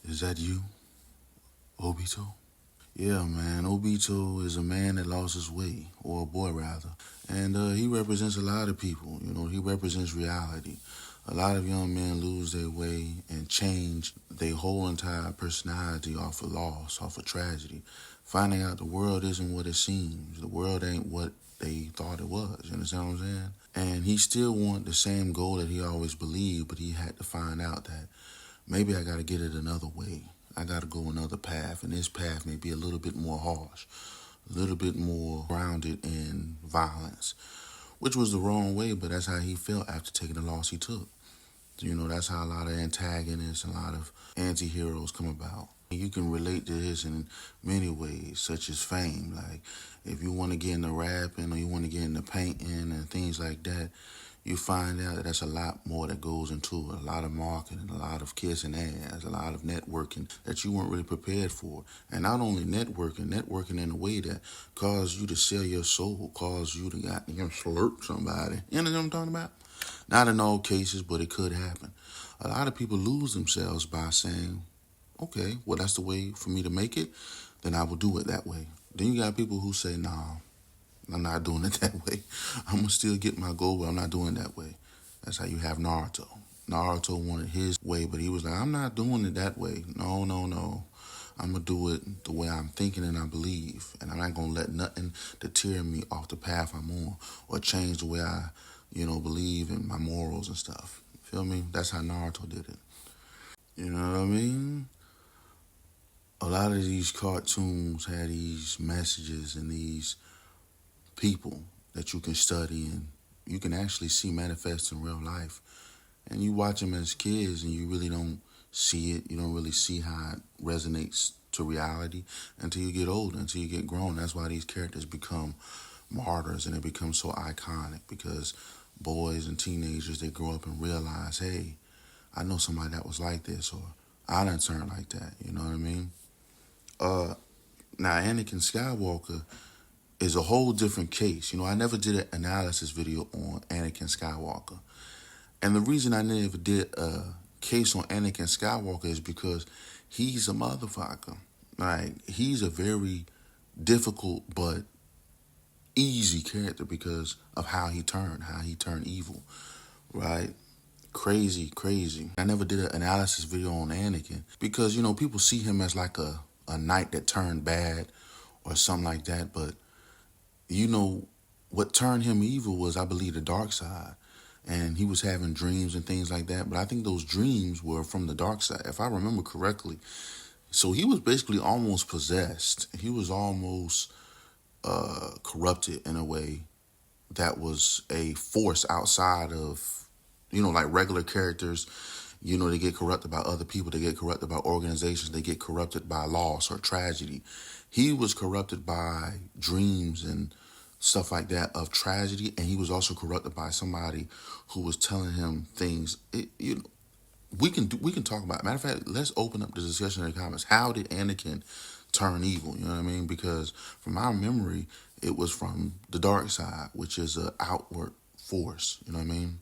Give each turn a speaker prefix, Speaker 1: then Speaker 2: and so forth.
Speaker 1: Is that you, Obito? Yeah, man. Obito is a man that lost his way, or a boy rather, and he represents a lot of people. You know, he represents reality. A lot of young men lose their way and change their whole entire personality off of loss, off of tragedy, finding out the world isn't what it seems. The world ain't what they thought it was. You understand what I'm saying? And he still wanted the same goal that he always believed, but he had to find out that maybe I got to get it another way. I got to go another path, and this path may be a little bit more harsh, a little bit more grounded in violence, which was the wrong way, but that's how he felt after taking the loss he took. You know, that's how a lot of antagonists, a lot of anti-heroes come about. You can relate to this in many ways, such as fame. Like, if you want to get into rapping or you want to get into painting and things like that, you find out that that's a lot more that goes into it. A lot of marketing, a lot of kissing ass, a lot of networking that you weren't really prepared for. And not only networking in a way that caused you to sell your soul, caused you to slurp somebody. You know what I'm talking about? Not in all cases, but it could happen. A lot of people lose themselves by saying, okay, well, that's the way for me to make it, then I will do it that way. Then you got people who say, nah, I'm not doing it that way. I'm going to still get my goal, but I'm not doing it that way. That's how you have Naruto. Naruto wanted his way, but he was like, I'm not doing it that way. No, no, no. I'm going to do it the way I'm thinking and I believe. And I'm not going to let nothing deter me off the path I'm on or change the way I, believe in my morals and stuff. Feel me? That's how Naruto did it. You know what I mean? A lot of these cartoons had these messages and these people that you can study and you can actually see manifest in real life. And you watch them as kids and you really don't see it. You don't really see how it resonates to reality until you get older, until you get grown. That's why these characters become martyrs and they become so iconic because boys and teenagers, they grow up and realize, hey, I know somebody that was like this, or I done turned like that. You know what I mean? Now, Anakin Skywalker is a whole different case. I never did an analysis video on Anakin Skywalker. And the reason I never did a case on Anakin Skywalker is because he's a motherfucker. Like, he's a very difficult but easy character because of how he turned evil, right? Crazy, crazy. I never did an analysis video on Anakin because, people see him as like a knight that turned bad or something like that, but what turned him evil was, I believe, the dark side. And he was having dreams and things like that. But I think those dreams were from the dark side, if I remember correctly. So he was basically almost possessed. He was almost corrupted in a way that was a force outside of, like regular characters. They get corrupted by other people. They get corrupted by organizations. They get corrupted by loss or tragedy. He was corrupted by dreams and stuff like that of tragedy, and he was also corrupted by somebody who was telling him things. We can talk about it. Matter of fact, let's open up the discussion in the comments. How did Anakin turn evil? You know what I mean? Because from my memory, it was from the dark side, which is an outward force. You know what I mean?